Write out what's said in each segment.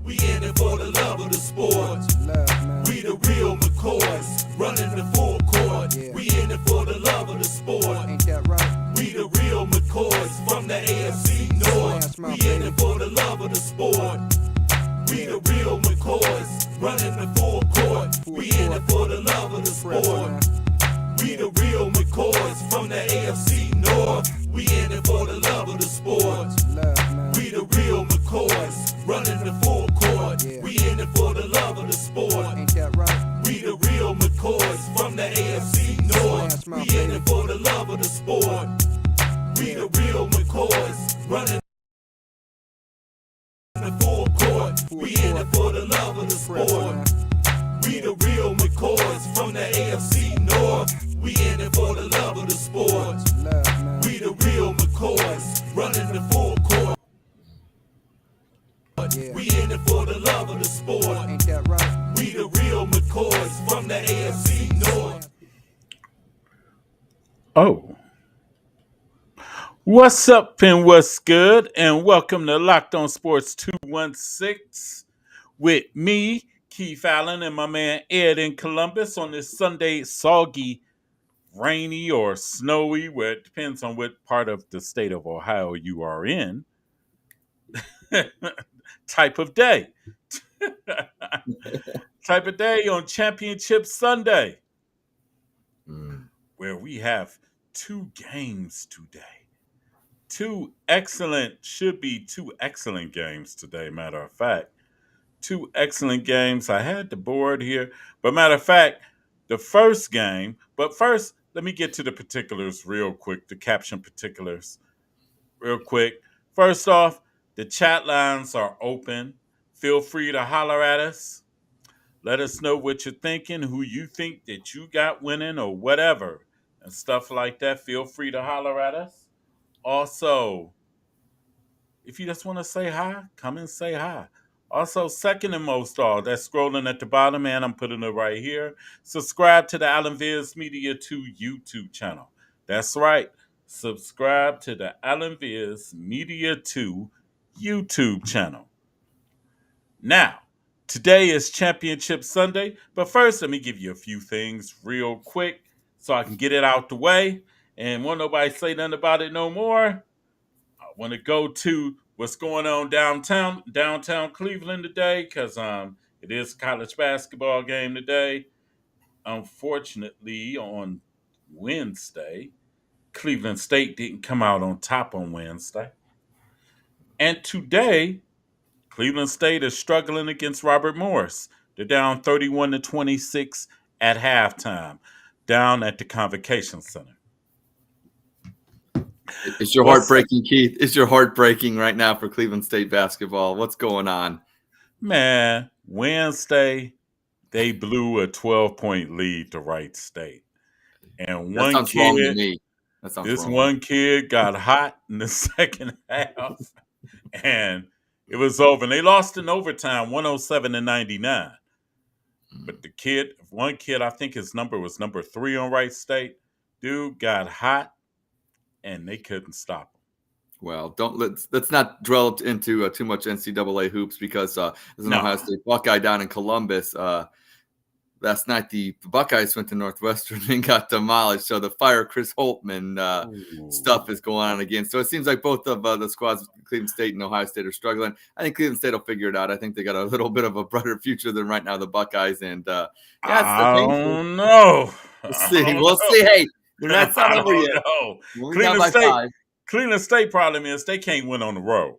We in it for the love of the sport. We the real McCoys, running the full court. We in it for the love of the sport. Ain't that right? We the real McCoys from the AFC North. We in it for the love of the sport. We the real McCoys, running the full court. We in it for the love of the sport. We the real McCoys from the AFC North. We in it for the love of the sport. We the real McCoys, running the full court. We in it for the love of the sport. Ain't that right? We the real McCoys from the AFC North. We in it for the love of the sport. We the real McCoys, running the full court. We in it for the love of the sport. We the real McCoys from the AFC North. We in it for the love of the sport. We the real McCoys, running the full court. We in it for the love of the sport. Ain't that right? We the real McCoys from the AFC North. Oh, what's up and what's good? And welcome to Locked On Sports 216 with me, Keith Allen, and my man Ed in Columbus on this Sunday, soggy, rainy, or snowy, where it depends on what part of the state of Ohio you are in, type of day. Type of day on Championship Sunday, where we have two games today. Should be two excellent games today, matter of fact. Two excellent games. I had the board here, but matter of fact, the first game, but first, let me get to the particulars real quick, the caption particulars real quick. First off, the chat lines are open. Feel free to holler at us. Let us know what you're thinking, who you think that you got winning or whatever, and stuff like that. Feel free to holler at us. Also, if you just want to say hi, come and say hi. Also, second and most all, that's scrolling at the bottom, and I'm putting it right here. Subscribe to the Allen Viz Media 2 YouTube channel. That's right. Subscribe to the Allen Viz Media 2 YouTube channel. Now, today is Championship Sunday, but first, let me give you a few things real quick so I can get it out the way. And won't nobody say nothing about it no more. I want to go to what's going on downtown Cleveland today, because it is a college basketball game today. Unfortunately, on Wednesday, Cleveland State didn't come out on top on Wednesday. And today, Cleveland State is struggling against Robert Morris. They're down 31-26 at halftime, down at the Convocation Center. It's your heartbreaking, Keith. It's your heartbreaking right now for Cleveland State basketball. What's going on? Man, Wednesday, they blew a 12-point lead to Wright State. And one kid got hot in the second half, and it was over. And they lost in overtime, 107-99. But one kid, I think his number was number 3 on Wright State. Dude got hot, and they couldn't stop him. Well, let's not dwell into too much NCAA hoops, because there's an Ohio State Buckeye down in Columbus. Last night, the Buckeyes went to Northwestern and got demolished. So the fire Chris Holtman stuff is going on again. So it seems like both of the squads, Cleveland State and Ohio State, are struggling. I think Cleveland State will figure it out. I think they got a little bit of a brighter future than right now the Buckeyes. And I don't know. We'll see. Hey, that's not over yet. Cleveland State problem is they can't win on the road.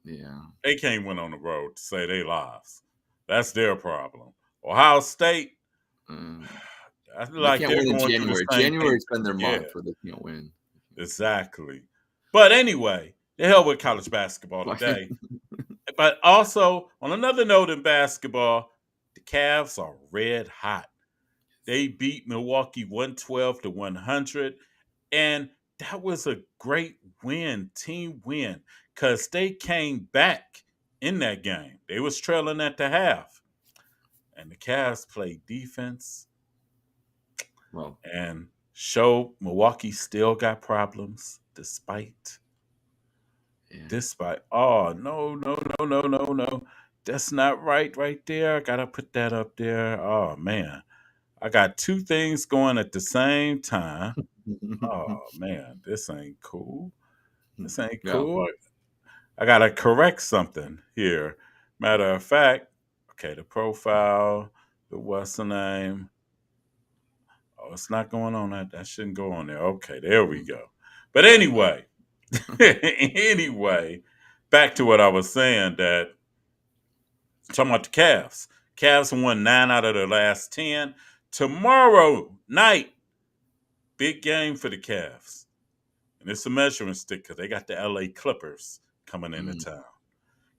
Yeah. They can't win on the road to save their lives. That's their problem. Ohio State, I feel like they're going in January. January's been their month where they can't win. Exactly. But anyway, the hell with college basketball today. But also, on another note in basketball, the Cavs are red hot. They beat Milwaukee 112-100, and that was a great team win, because they came back in that game. They was trailing at the half, and the Cavs played defense and showed Milwaukee still got problems despite. Oh, no. That's not right there. I gotta put that up there. Oh man. I got two things going at the same time. Oh man, this ain't cool. This ain't Yeah. cool. I gotta correct something here. Matter of fact, okay, the profile, the what's the name? Oh, it's not going on that shouldn't go on there. Okay, there we go. But anyway, anyway, back to what I was saying that talking about the Cavs. Cavs won 9 out of their last 10. Tomorrow night, big game for the Cavs. And it's a measuring stick because they got the LA Clippers coming into town.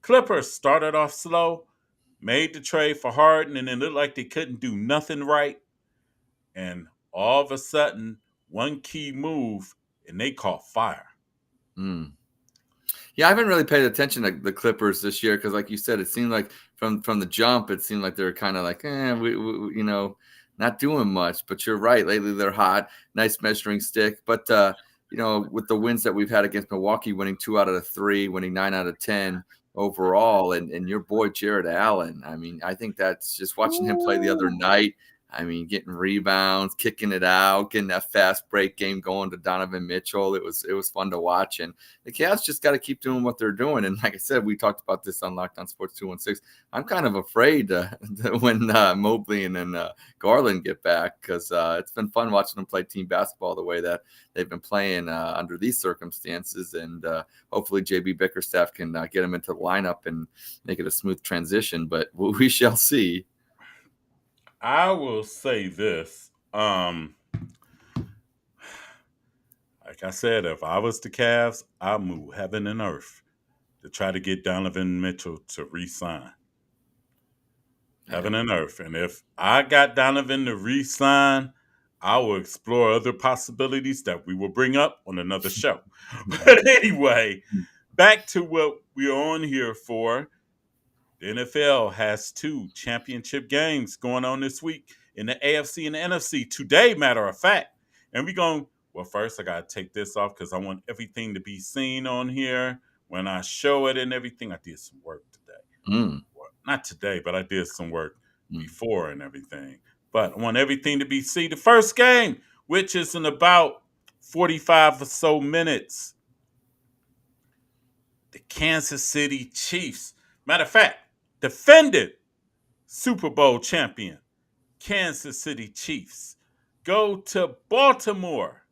Clippers started off slow, made the trade for Harden, and it looked like they couldn't do nothing right. And all of a sudden, one key move, and they caught fire. Mm. Yeah, I haven't really paid attention to the Clippers this year because, like you said, it seemed like from the jump, it seemed like they were kind of like, we not doing much. But you're right. Lately, they're hot. Nice measuring stick. But, with the wins that we've had against Milwaukee, winning 2 out of the 3, winning 9 out of 10 overall, and your boy Jared Allen. I mean, I think that's just watching him play the other night. I mean, getting rebounds, kicking it out, getting that fast break game going to Donovan Mitchell. It was fun to watch. And the Cavs just got to keep doing what they're doing. And like I said, we talked about this on Locked On Sports 216. I'm kind of afraid when Mobley and then Garland get back because it's been fun watching them play team basketball the way that they've been playing under these circumstances. And hopefully JB Bickerstaff can get them into the lineup and make it a smooth transition. But we shall see. I will say this. Like I said, if I was the Cavs, I'd move heaven and earth to try to get Donovan Mitchell to re-sign. Heaven and earth. And if I got Donovan to re-sign, I will explore other possibilities that we will bring up on another show. But anyway, back to what we're on here for. The NFL has 2 championship games going on this week in the AFC and the NFC. Today, matter of fact. And we're going, well, first I got to take this off because I want everything to be seen on here. When I show it and everything, I did some work today. Well, not today, but I did some work before and everything. But I want everything to be seen. The first game, which is in about 45 or so minutes. The Kansas City Chiefs. Matter of fact, defended Super Bowl champion Kansas City Chiefs go to Baltimore,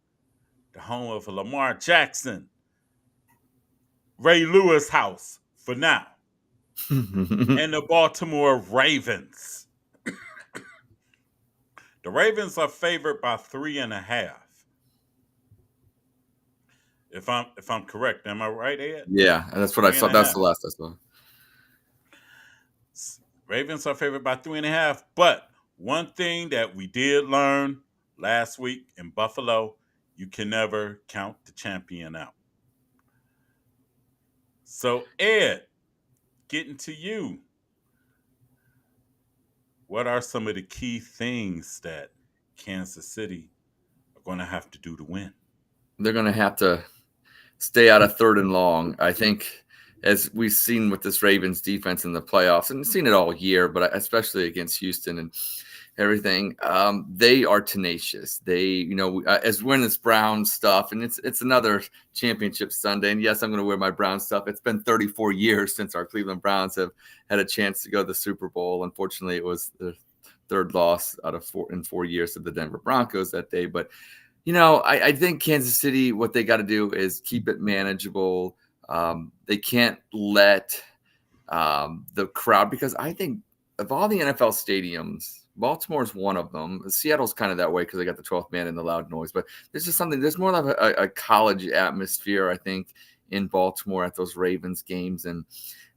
the home of Lamar Jackson, Ray Lewis house for now, and the Baltimore Ravens. The Ravens are favored by 3.5. If I'm correct, am I right, Ed? Yeah, that's what I saw. That's the last I saw. Ravens are favored by 3.5. But one thing that we did learn last week in Buffalo, you can never count the champion out. So, Ed, getting to you. What are some of the key things that Kansas City are going to have to do to win? They're going to have to stay out of 3rd and long. I think, as we've seen with this Ravens defense in the playoffs, and seen it all year, but especially against Houston and everything, they are tenacious. They, as we're in this Brown stuff, and it's another championship Sunday. And yes, I'm going to wear my Brown stuff. It's been 34 years since our Cleveland Browns have had a chance to go to the Super Bowl. Unfortunately, it was the 3rd loss out of 4 years to the Denver Broncos that day. But I think Kansas City, what they got to do is keep it manageable. They can't let the crowd, because I think of all the NFL stadiums, Baltimore's one of them. Seattle's kind of that way because they got the 12th man and the loud noise. But there's more of a college atmosphere, I think, in Baltimore at those Ravens games. And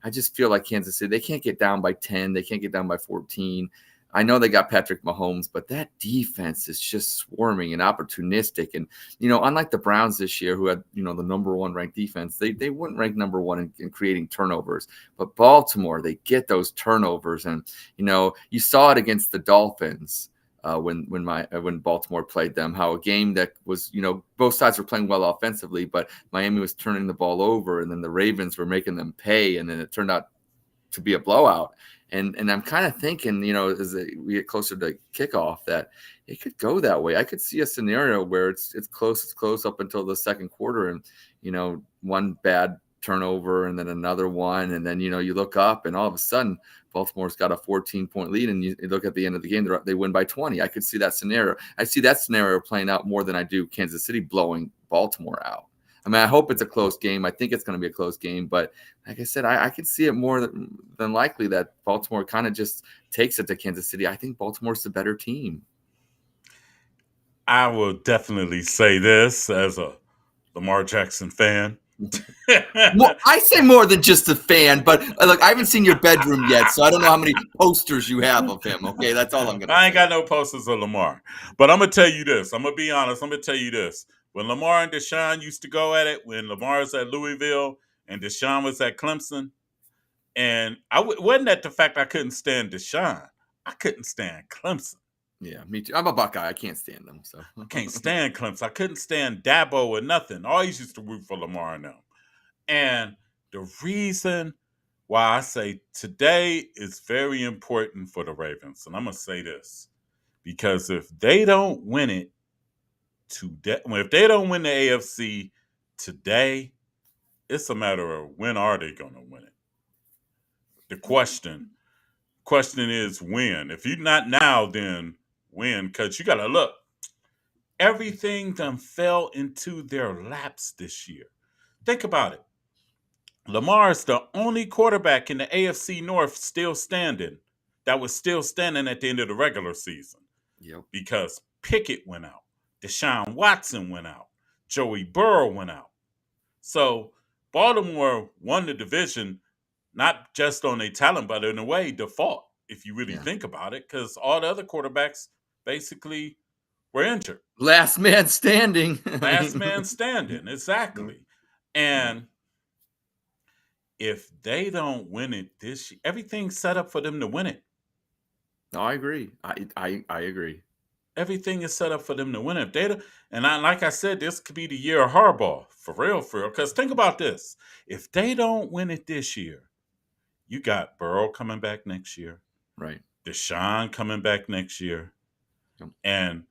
I just feel like Kansas City, they can't get down by 10. They can't get down by 14. I know they got Patrick Mahomes, but that defense is just swarming and opportunistic. And, unlike the Browns this year, who had, the number 1 ranked defense, they wouldn't rank number 1 in creating turnovers. But Baltimore, they get those turnovers. And, you saw it against the Dolphins when Baltimore played them, how a game that was, both sides were playing well offensively, but Miami was turning the ball over, and then the Ravens were making them pay. And then it turned out to be a blowout. And I'm kind of thinking, as we get closer to kickoff, that it could go that way. I could see a scenario where it's close up until the second quarter, and one bad turnover and then another one, and then you look up and all of a sudden Baltimore's got a 14-point lead, and you look at the end of the game, they win by 20. I could see that scenario. I see that scenario playing out more than I do Kansas City blowing Baltimore out. I mean, I hope it's a close game. I think it's going to be a close game, but like I said, I could see it more than likely that Baltimore kind of just takes it to Kansas City. I think Baltimore's the better team. I will definitely say this as a Lamar Jackson fan. Well, I say more than just a fan, but look, I haven't seen your bedroom yet, so I don't know how many posters you have of him. Okay, that's all I'm going to say. I ain't got no posters of Lamar, but I'm going to tell you this. I'm going to be honest. I'm going to tell you this. When Lamar and Deshaun used to go at it, when Lamar was at Louisville and Deshaun was at Clemson, and wasn't that the fact I couldn't stand Deshaun. I couldn't stand Clemson. Yeah, me too. I'm a Buckeye. I can't stand them. So I can't stand Clemson. I couldn't stand Dabo or nothing. I always used to root for Lamar and them. And the reason why I say today is very important for the Ravens, and I'm going to say this, because if they don't win it today, if they don't win the AFC today, it's a matter of when are they going to win it. The question is when. If you're not now, then when? Because you got to look. Everything done fell into their laps this year. Think about it. Lamar is the only quarterback in the AFC North still standing that was still standing at the end of the regular season. Yep. Because Pickett went out. Deshaun Watson went out. Joey Burrow went out. So Baltimore won the division not just on their talent, but in a way, default, if you really think about it, because all the other quarterbacks basically were injured. Last man standing. Last man standing, exactly. And if they don't win it this year, everything's set up for them to win it. No, I agree. I agree. Everything is set up for them to win it. Like I said, this could be the year of Harbaugh, for real. Because think about this. If they don't win it this year, you got Burrow coming back next year. Right. Deshaun coming back next year. Yep. And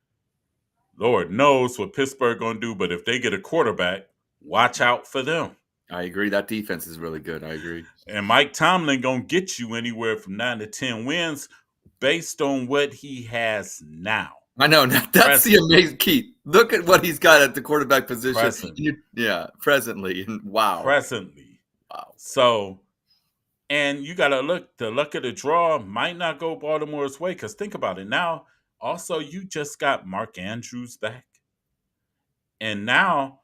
Lord knows what Pittsburgh going to do, but if they get a quarterback, watch out for them. I agree. That defense is really good. I agree. And Mike Tomlin going to get you anywhere from 9 to 10 wins based on what he has now. I know. That's the amazing key. Look at what he's got at the quarterback position. Presently. Wow. Presently. Wow. So, and you got to look, the luck of the draw might not go Baltimore's way, because think about it. Now, also, you just got Mark Andrews back. And now,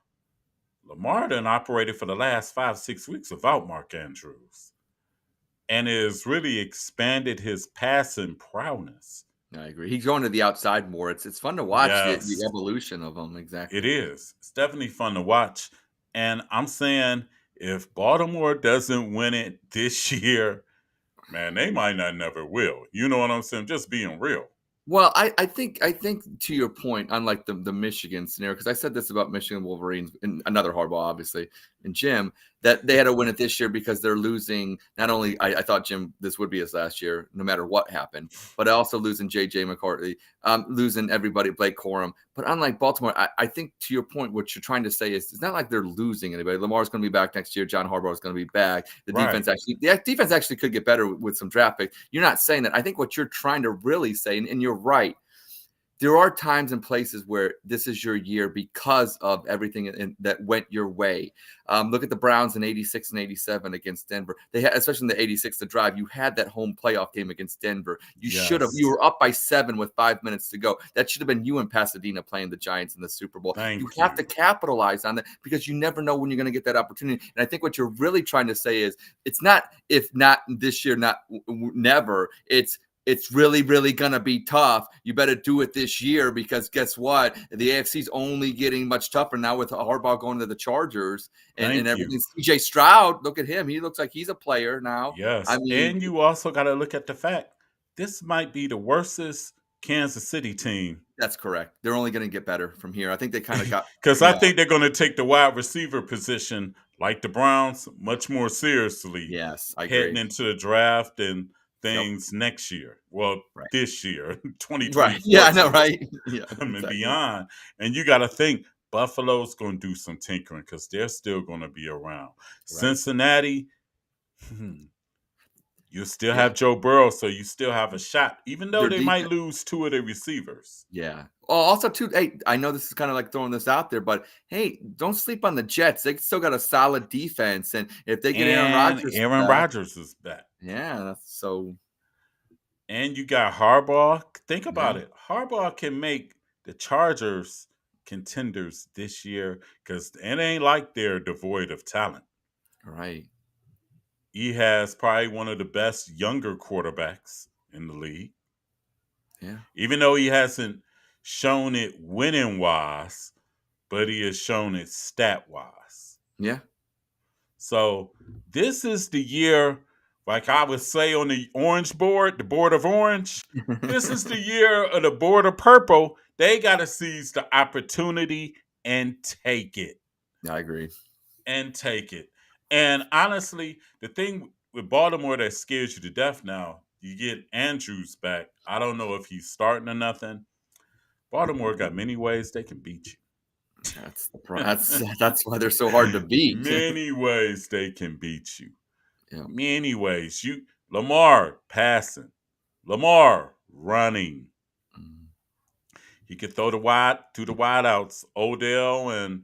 Lamar done operated for the last 5-6 weeks without Mark Andrews. And has really expanded his passing prowess. I agree. He's going to the outside more. It's fun to watch the evolution of him. Exactly. It is. It's definitely fun to watch. And I'm saying if Baltimore doesn't win it this year, man, they might not never will. You know what I'm saying? Just being real. Well, I think to your point, unlike the Michigan scenario, because I said this about Michigan Wolverines and another Harbaugh, obviously, and Jim, that they had to win it this year because they're losing. Not only I thought Jim this would be his last year, no matter what happened, but also losing J.J. McCarthy, losing everybody, Blake Corum. But unlike Baltimore, I think to your point, what you're trying to say is it's not like they're losing anybody. Lamar's going to be back next year. John Harbaugh is going to be back. The defense actually could get better with some draft picks. You're not saying that. I think what you're trying to really say, and you're right, there are times and places where this is your year because of everything that went your way. Look at the Browns in 86 and 87 against Denver. They had, especially in the 86, the drive, you had that home playoff game against Denver. You were up by 7 with 5 minutes to go. That should have been you in Pasadena playing the Giants in the Super Bowl. You have to capitalize on that because you never know when you're going to get that opportunity. And I think what you're really trying to say is it's not if not this year, not never. It's really, really going to be tough. You better do it this year because guess what? The AFC's only getting much tougher now with Harbaugh going to the Chargers and everything. CJ Stroud, look at him. He looks like he's a player now. Yes. And you also got to look at the fact this might be the worstest Kansas City team. That's correct. They're only going to get better from here. I think they kind of got – because I think they're going to take the wide receiver position like the Browns, much more seriously Yes, I heading agree. into the draft and things next year. Well, Right. this year, Right. 2024 Yeah, I know, season right? Yeah, and exactly. beyond. And you got to think Buffalo's going to do some tinkering because they're still going to be around. Right. Cincinnati, you still Yeah. have Joe Burrow, so you still have a shot, even though Their they might defense. lose two of their receivers. Yeah. Oh, also too. Hey, I know this is kind of like throwing this out there, but hey, don't sleep on the Jets. They still got a solid defense, and if they get Aaron And Rodgers Aaron back, Rodgers is back. yeah, that's so. And you got Harbaugh. Think Yeah. about it. Harbaugh can make the Chargers contenders this year because it ain't like they're devoid of talent. Right. He has probably one of the best younger quarterbacks in the league. Yeah. Even though he hasn't shown it winning wise, but he has shown it stat wise. Yeah. So this is the year, like I would say on the orange board, the board of orange, this is the year of the board of purple. They got to seize the opportunity and take it. I agree. And take it. And honestly, the thing with Baltimore that scares you to death now, you get Andrews back. I don't know if he's starting or nothing. Baltimore got many ways they can beat you. That's why they're so hard to beat. Many ways they can beat you. Yeah. Many ways. Lamar passing. Lamar running. Mm. He could throw the wide outs. Odell and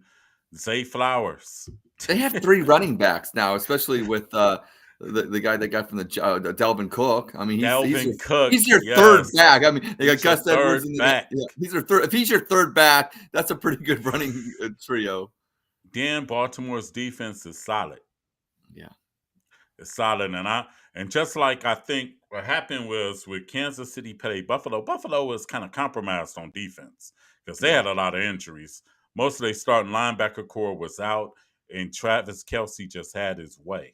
Zay Flowers. They have 3 running backs now, especially with the guy they got from the Delvin Cook. I mean, Delvin Cook. He's your yes. third back. I mean, they got He's Gus your Edwards. third back. Yeah, he's your third. If he's your third back, that's a pretty good running trio. Then Baltimore's defense is solid. Yeah, It's solid, and just like I think what happened was with Kansas City played Buffalo. Buffalo was kind of compromised on defense because they had a lot of injuries. Most of their starting linebacker core was out, and Travis Kelce just had his way.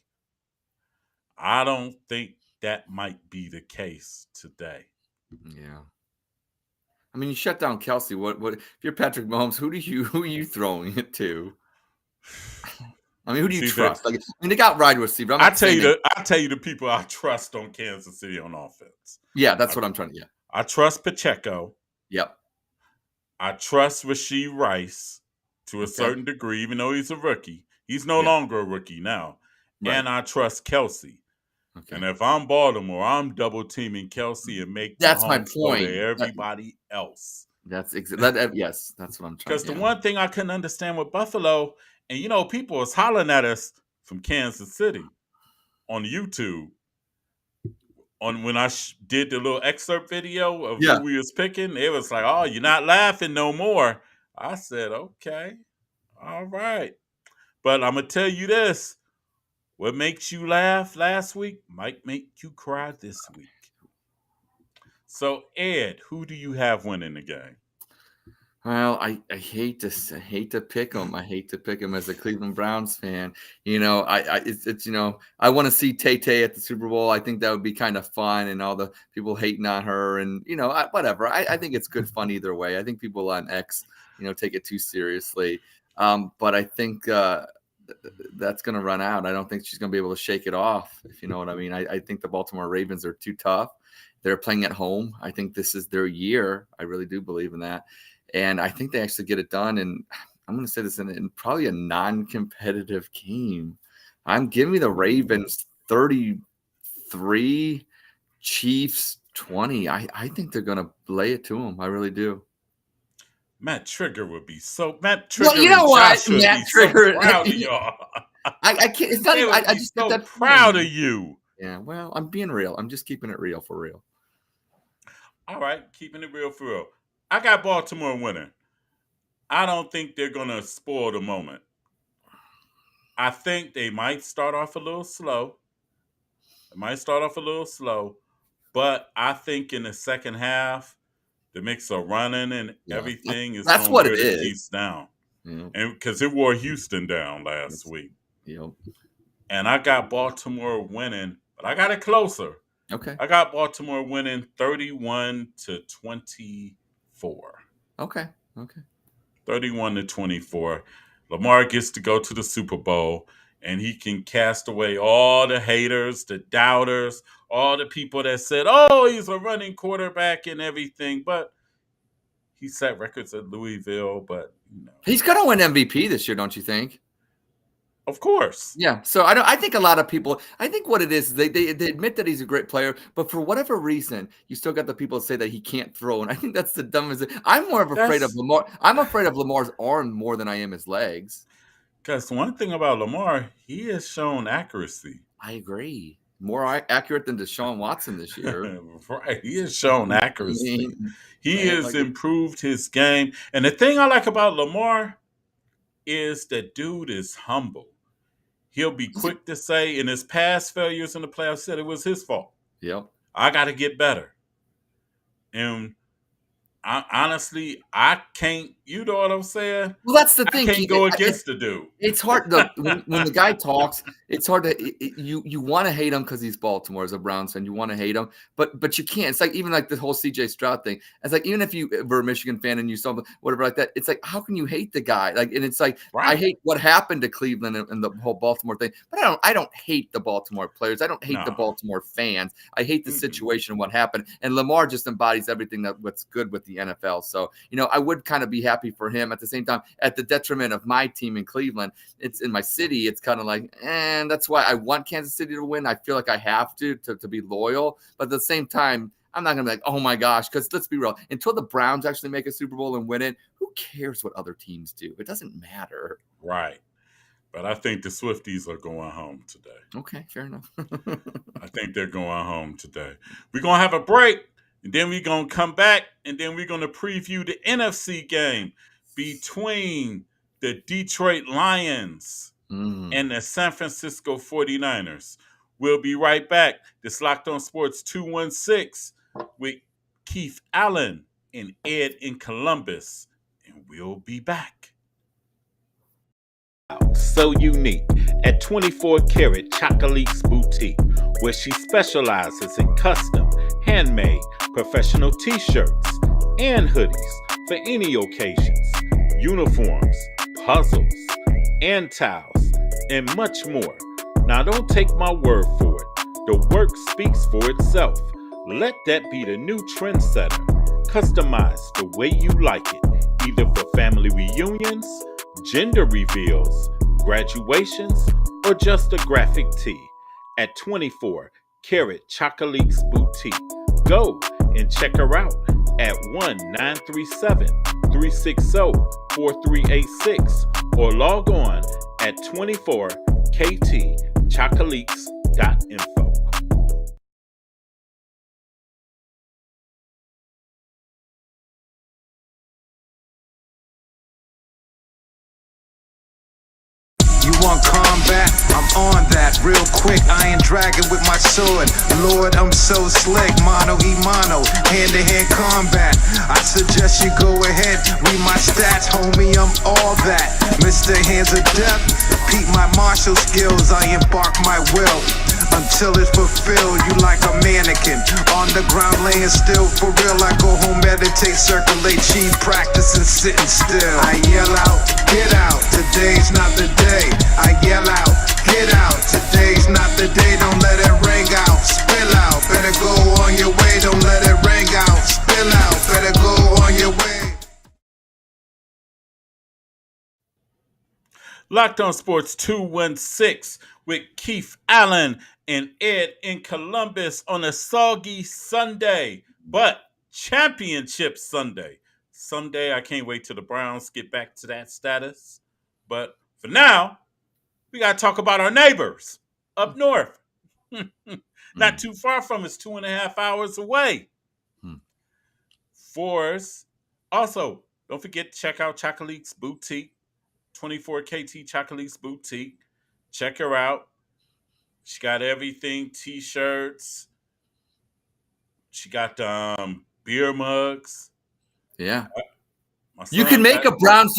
I don't think that might be the case today. Yeah. I mean, you shut down Kelce. What if you're Patrick Mahomes? Who are you throwing it to? I mean, who do you trust? Like, I mean, they got wide receiver. I tell you the people I trust on Kansas City on offense. Yeah, that's what I'm trying to. Yeah, I trust Pacheco. Yep. I trust Rashee Rice to a certain degree, even though he's a rookie. He's no longer a rookie now. Right. And I trust Kelce. Okay. And if I'm Baltimore, I'm double teaming Kelce and make that's my point to everybody else. That's yes, that's what I'm trying. Because the one thing I couldn't understand with Buffalo, and people was hollering at us from Kansas City on YouTube on when I did the little excerpt video of who we was picking. It was like, "Oh, you're not laughing no more." I said, "Okay, all right," but I'm gonna tell you this: what makes you laugh last week might make you cry this week. So, Ed, who do you have winning the game? Well, I hate to pick them. I hate to pick them as a Cleveland Browns fan. I want to see Tay at the Super Bowl. I think that would be kind of fun, and all the people hating on her, and whatever. I think it's good fun either way. I think people on X, take it too seriously. But I think that's going to run out. I don't think she's going to be able to shake it off, if you know what I mean. I think the Baltimore Ravens are too tough. They're playing at home. I think this is their year. I really do believe in that. And I think they actually get it done. And I'm going to say this in probably a non-competitive game. I'm giving me the Ravens 33, Chiefs 20. I think they're going to lay it to them. I really do. Matt Trigger would be so. Matt Trigger. Well, you know what? Matt Trigger. So proud of y'all. I can't. It's not. I just so get that proud of you. Yeah. Well, I'm being real. I'm just keeping it real for real. All right, keeping it real for real. I got Baltimore winning. I don't think they're going to spoil the moment. I think they might start off a little slow. But I think in the second half, the mix of running and everything is that's what it is. East down. Yeah. And because it wore Houston down last week. Yep. And I got Baltimore winning, but I got it closer. Okay. I got Baltimore winning 31-24. Okay. 31-24. Lamar gets to go to the Super Bowl, and he can cast away all the haters, the doubters, all the people that said, "Oh, he's a running quarterback and everything." But he set records at Louisville. But he's going to win MVP this year, don't you think? Of course. Yeah. So I think a lot of people, I think what it is, they admit that he's a great player, but for whatever reason, you still got the people that say that he can't throw. And I think that's the dumbest thing. I'm more of afraid of Lamar. I'm afraid of Lamar's arm more than I am his legs. Because one thing about Lamar, he has shown accuracy. I agree. More accurate than Deshaun Watson this year. Right. He has shown accuracy. He has improved his game. And the thing I like about Lamar is that dude is humble. He'll be quick to say in his past failures in the playoffs said it was his fault. Yep. I got to get better. And honestly, I can't, you know what I'm saying? Well, that's the thing. I can't go against the dude. It's hard to, when the guy talks, it's hard to, you want to hate him because he's Baltimore as a Browns fan. You want to hate him, but you can't. It's like, even like the whole CJ Stroud thing. It's like, even if you were a Michigan fan and you saw whatever like that, it's like, how can you hate the guy? Like, and it's like, right. I hate what happened to Cleveland and the whole Baltimore thing, but I don't hate the Baltimore players. I don't hate the Baltimore fans. I hate the situation and what happened. And Lamar just embodies everything what's good with the NFL. So, I would kind of be happy for him. At the same time, at the detriment of my team in Cleveland, it's in my city. It's kind of like, and that's why I want Kansas City to win. I feel like I have to be loyal. But at the same time, I'm not going to be like, oh my gosh, because let's be real. Until the Browns actually make a Super Bowl and win it, who cares what other teams do? It doesn't matter. Right. But I think the Swifties are going home today. Okay, fair enough. I think they're going home today. We're going to have a break. And then we're going to come back, and then we're going to preview the NFC game between the Detroit Lions and the San Francisco 49ers. We'll be right back. This Locked On Sports 216 with Keith Allen and Ed in Columbus. And we'll be back. So unique at 24 Karat Chocolate's Boutique, where she specializes in custom, handmade, professional t-shirts and hoodies for any occasions, uniforms, puzzles, and towels, and much more. Now don't take my word for it. The work speaks for itself. Let that be the new trendsetter. Customize the way you like it, either for family reunions, gender reveals, graduations, or just a graphic tee. At 24 Karat Chocolate's Boutique. Go and check her out at 1-937-360-4386 or log on at 24ktchocolates.info. You want combat? I'm on that real quick. Iron Dragon with my sword. Lord, I'm so slick. Mano y mano, hand-to-hand combat. I suggest you go ahead, read my stats, homie. I'm all that. Mr. Hands of Death, peep my martial skills. I embark my will until it's fulfilled. You like a mannequin on the ground laying still. For real, I go home, meditate, circulate, cheat, practicing sitting still. I yell out, get out. Today's not the day. I yell out, get out. Today's not the day. Don't let it ring out. Spill out. Better go on your way. Don't let it ring out. Spill out. Better go on your way. Locked On Sports 216 with Keith Allen and Ed in Columbus on a soggy Sunday, but championship Sunday. Someday I can't wait till the Browns get back to that status. But for now, we got to talk about our neighbors up north. Not too far from us, 2.5 hours away. For us. Also, don't forget to check out Chocolate's Boutique, 24KT Chocolate's Boutique. Check her out. She got everything, t-shirts. She got beer mugs. Yeah. You could make a Browns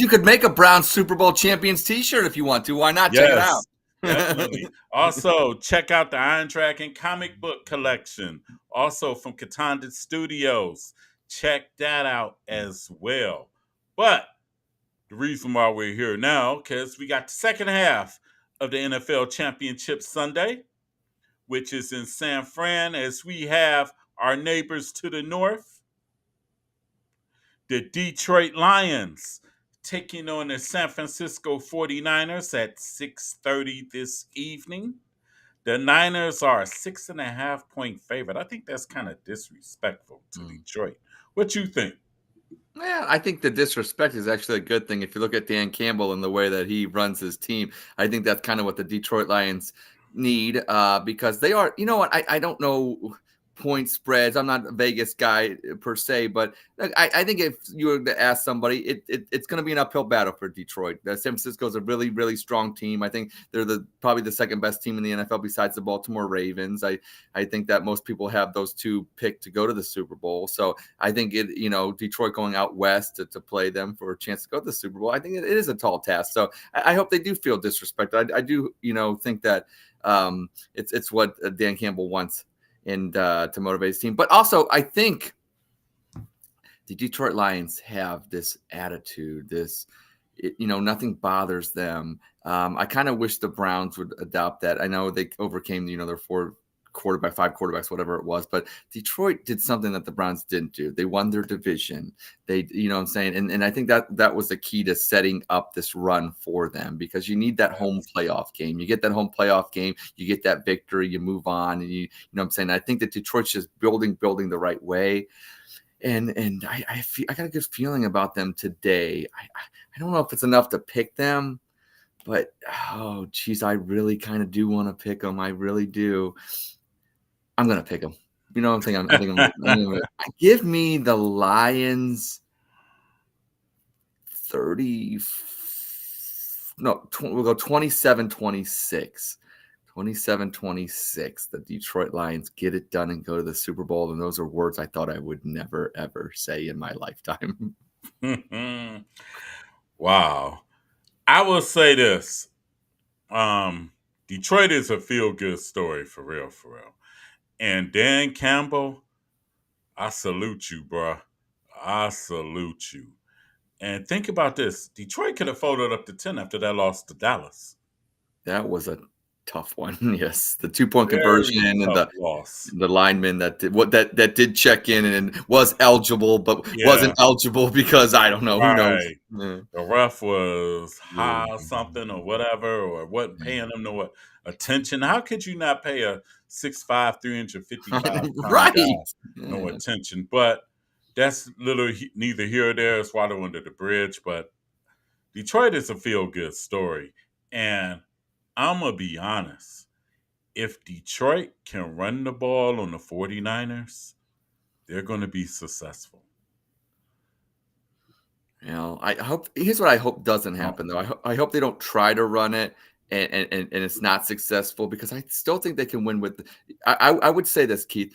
Super Bowl champions t-shirt if you want to. Why not? Check it out. Definitely. Also, check out the Iron Dragon comic book collection. Also from Katanda Studios. Check that out as well. But the reason why we're here now, because we got the second half of the NFL Championship Sunday, which is in San Fran, as we have our neighbors to the north, the Detroit Lions taking on the San Francisco 49ers at 6:30 this evening. The Niners are a 6.5-point favorite. I think that's kind of disrespectful to Detroit. What you think? Yeah, I think the disrespect is actually a good thing. If you look at Dan Campbell and the way that he runs his team, I think that's kind of what the Detroit Lions need because they are, you know what, I don't know point spreads. I'm not a Vegas guy per se, but I think if you were to ask somebody, it's going to be an uphill battle for Detroit. San Francisco is a really, really strong team. I think they're probably the second best team in the NFL besides the Baltimore Ravens. I think that most people have those two picked to go to the Super Bowl. So I think Detroit going out west to play them for a chance to go to the Super Bowl, I think it is a tall task. So I hope they do feel disrespected. I do, think that it's what Dan Campbell wants and to motivate his team. But also, I think the Detroit Lions have this attitude, nothing bothers them. I kind of wish the Browns would adopt that. I know they overcame, their 5 quarterbacks, whatever it was, but Detroit did something that the Browns didn't do. They won their division. They, what I'm saying? And I think that was the key to setting up this run for them, because you need that home playoff game. You get that home playoff game, you get that victory, you move on. And you know what I'm saying? I think that Detroit's just building the right way. And I got a good feeling about them today. I don't know if it's enough to pick them, but oh geez, I really kind of do want to pick them. I really do. I'm gonna pick them. You know what I'm thinking? I'm gonna give me the Lions 30. No, we'll go 27-26. 27-26. The Detroit Lions get it done and go to the Super Bowl. And those are words I thought I would never, ever say in my lifetime. Wow. I will say this. Detroit is a feel-good story, for real, for real. And Dan Campbell, I salute you, bro. I salute you. And think about this. Detroit could have folded up to 10 after that loss to Dallas. That was a tough one. Yes. The 2-point conversion and the lineman that did check in and was eligible, but wasn't eligible because I don't know. Right. Who knows? Yeah. The ref was high or something or whatever, or wasn't paying them no attention. How could you not pay a 6'5", 355 right. guy no attention? But that's neither here or there. It's water under the bridge. But Detroit is a feel-good story. And I'm going to be honest. If Detroit can run the ball on the 49ers, they're going to be successful. I hope. Here's what I hope doesn't happen, though. I hope they don't try to run it and it's not successful, because I still think they can win with. I would say this, Keith: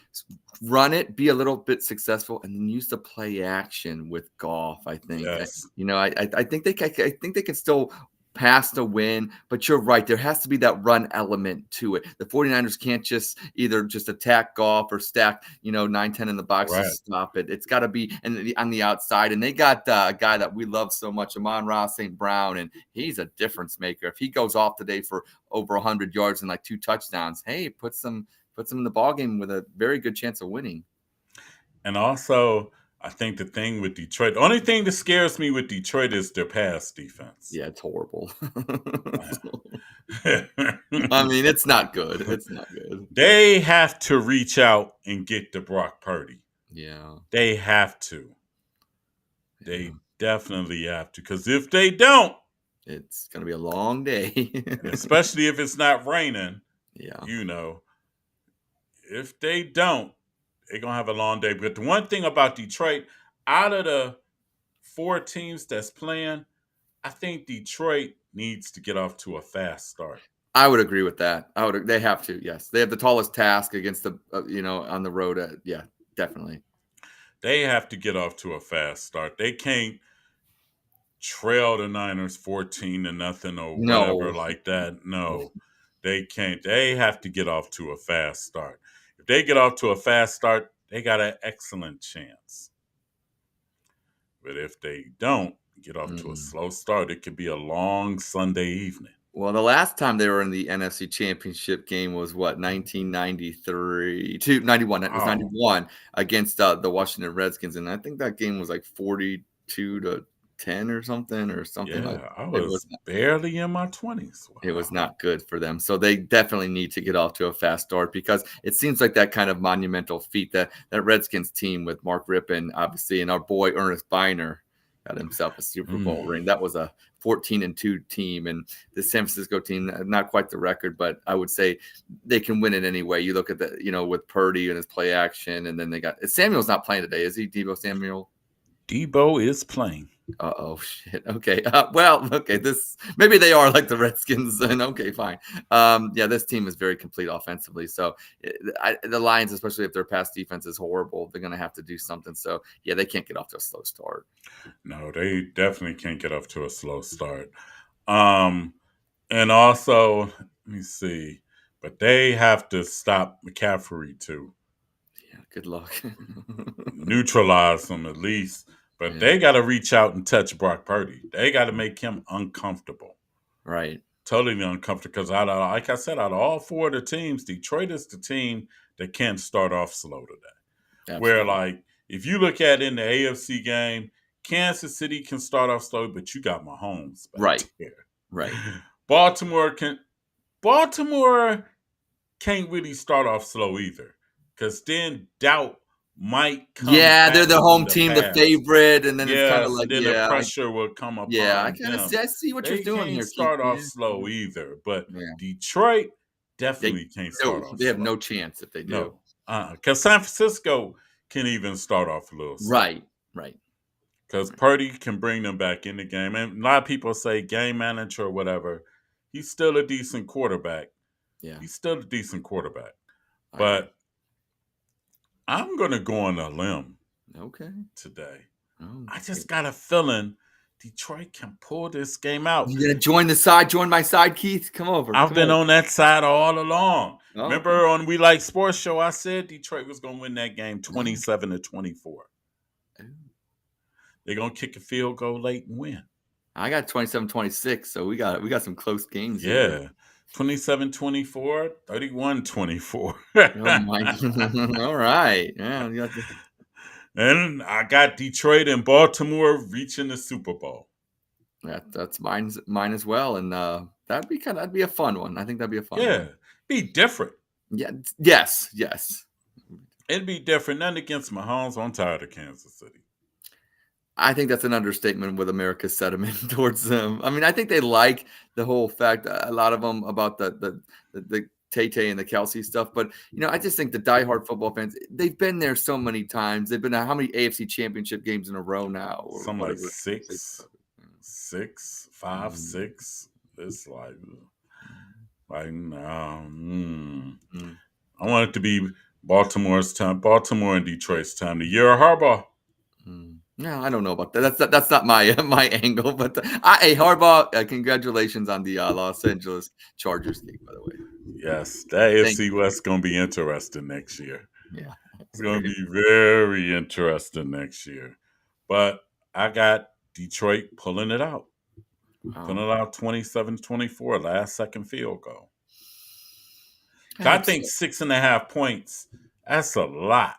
run it, be a little bit successful, and then use the play action with Goff. I think. Yes. I think they can still pass to win, but you're right. There has to be that run element to it. The 49ers can't just either attack Goff or stack, 9-10 in the box to stop it. It's got to be on the outside. And they got a guy that we love so much, Amon-Ra St. Brown, and he's a difference maker. If he goes off today for over 100 yards and like 2 touchdowns, hey, puts them in the ball game with a very good chance of winning. And also, I think the thing with Detroit, the only thing that scares me with Detroit is their pass defense. Yeah, it's horrible. I mean, it's not good. It's not good. They have to reach out and get to Brock Purdy. Yeah. They have to. They definitely have to. Because if they don't, it's going to be a long day. Especially if it's not raining. Yeah. If they don't, they're going to have a long day. But the one thing about Detroit, out of the 4 teams that's playing, I think Detroit needs to get off to a fast start. I would agree with that. They have to, yes. They have the tallest task against the, on the road. Yeah, definitely. They have to get off to a fast start. They can't trail the Niners 14-0 or whatever like that. No, they can't. They have to get off to a fast start. If they get off to a fast start, they got an excellent chance. But if they don't get off to a slow start, it could be a long Sunday evening. Well, the last time they were in the NFC Championship game was what, 1993 to 91. It was Oh, 91 against the Washington Redskins, and I think that game was like 42-10 or something like yeah. I that. It was was barely in my 20s. it was Wow. not good for them. So they definitely need to get off to a fast start because it seems like that kind of monumental feat that Redskins team with Mark Rippon, obviously, and our boy Ernest Biner got himself a Super Bowl ring. That was a 14-2 team, and the San Francisco team, not quite the record, but I would say they can win it anyway. You look at the, with Purdy and his play action, and then they got Samuel's not playing today, is he? Debo Samuel? Debo is playing. Oh shit. Okay. Well, okay. This maybe they are like the Redskins, and okay, fine. Yeah, this team is very complete offensively. So the Lions, especially if their pass defense is horrible, they're going to have to do something. So yeah, they can't get off to a slow start. No, they definitely can't get off to a slow start. And also, let me see, but they have to stop McCaffrey too. Yeah. Good luck. Neutralize them at least. But they got to reach out and touch Brock Purdy. They got to make him uncomfortable. Right. Totally uncomfortable. Because like I said, out of all four of the teams, Detroit is the team that can't start off slow today. Absolutely. Where, like, if you look at in the AFC game, Kansas City can start off slow, but you got Mahomes back there. Right. Baltimore can't really start off slow either. Because then doubt might come. Yeah, they're the home team, the favorite, and then it's kind of like the pressure will come upon I see what you're doing here. They can't start off slow either, but Detroit definitely can't start off. They have no chance if they do. Because San Francisco can even start off a little slow. Right. Because Purdy can bring them back in the game, and a lot of people say game manager or whatever. He's still a decent quarterback. Yeah, he's still a decent quarterback, but I'm going to go on a limb today. I just got a feeling Detroit can pull this game out. You going to join my side, Keith? Come over. I've been on that side all along. Remember on We Like Sports Show, I said Detroit was going to win that game 27-24. They're going to kick a field goal late and win. I got 27-26, so we got some close games. Yeah. 27-24, 31-24. All right. Yeah. And I got Detroit and Baltimore reaching the Super Bowl. That's mine as well, and that'd be a fun one. I think that'd be a fun one. Yeah, be different. Yeah. Yes. It'd be different. Nothing against Mahomes. I'm tired of Kansas City. I think that's an understatement with America's sentiment towards them. I mean, I think they like the whole fact, a lot of them, about the Tay-Tay and the Kelsey stuff. But, I just think the diehard football fans, they've been there so many times. They've been to how many AFC championship games in a row now? Something like six, 5, 6. It's like no. I want it to be Baltimore's time, Baltimore and Detroit's time. The year of Harbaugh. No, I don't know about that. That's not my angle. But hey, Harbaugh, congratulations on the Los Angeles Chargers gig, by the way. Yes, that AFC West is going to be interesting next year. Yeah, it's going to be very interesting next year. But I got Detroit pulling it out. Pulling it out 27-24, last second field goal. I think 6.5 points, that's a lot.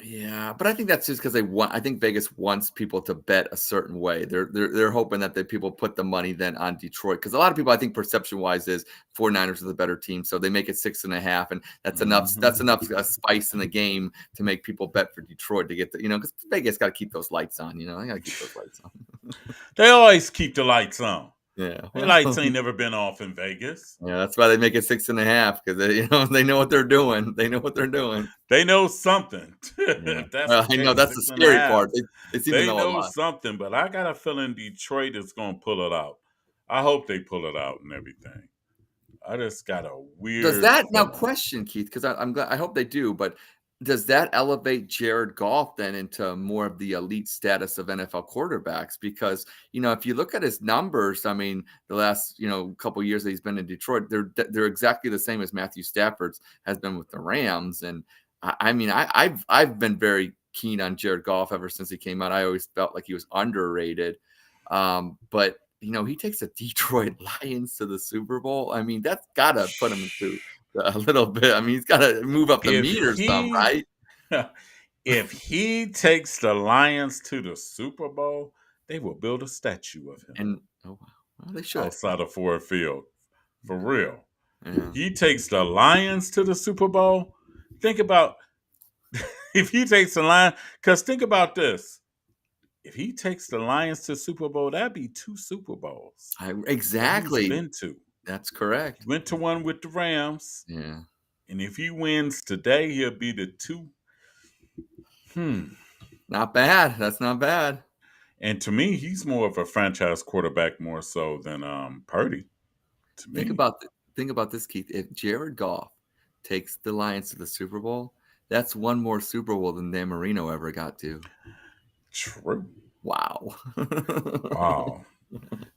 Yeah, but I think that's just because I think Vegas wants people to bet a certain way. They're hoping that people put the money then on Detroit, because a lot of people, I think, perception wise, is 49ers are the better team, so they make it 6.5, and that's enough. That's enough spice in the game to make people bet for Detroit to get the because Vegas got to keep those lights on. They got to keep those lights on. They always keep the lights on. Yeah, the lights ain't never been off in Vegas. Yeah, that's why they make it 6.5, because they know what they're doing. They know what they're doing. They know something. Yeah. I know that's the scary part. They know something, but I got a feeling Detroit is going to pull it out. I hope they pull it out and everything. I just got a weird. Does that now question, Keith? Because I'm glad. I hope they do, but. Does that elevate Jared Goff then into more of the elite status of NFL quarterbacks? Because, if you look at his numbers, I mean, the last, couple of years that he's been in Detroit, they're exactly the same as Matthew Stafford's has been with the Rams. And I've been very keen on Jared Goff ever since he came out. I always felt like he was underrated. But he takes the Detroit Lions to the Super Bowl. I mean, that's got to put him into a little bit. I mean, he's got to move up the meter some, right? If he takes the Lions to the Super Bowl, they will build a statue of him. And well, they should outside of Ford Field, for real. Yeah. He takes the Lions to the Super Bowl. Think about if he takes the Lions, because think about this. If he takes the Lions to Super Bowl, that'd be 2 Super Bowls. Exactly. He's been to. That's correct. He went to one with the Rams. Yeah. And if he wins today, he'll be the 2. Not bad. That's not bad. And to me, he's more of a franchise quarterback more so than Purdy. To me. Think about this, Keith. If Jared Goff takes the Lions to the Super Bowl, that's one more Super Bowl than Dan Marino ever got to. True. Wow. Wow.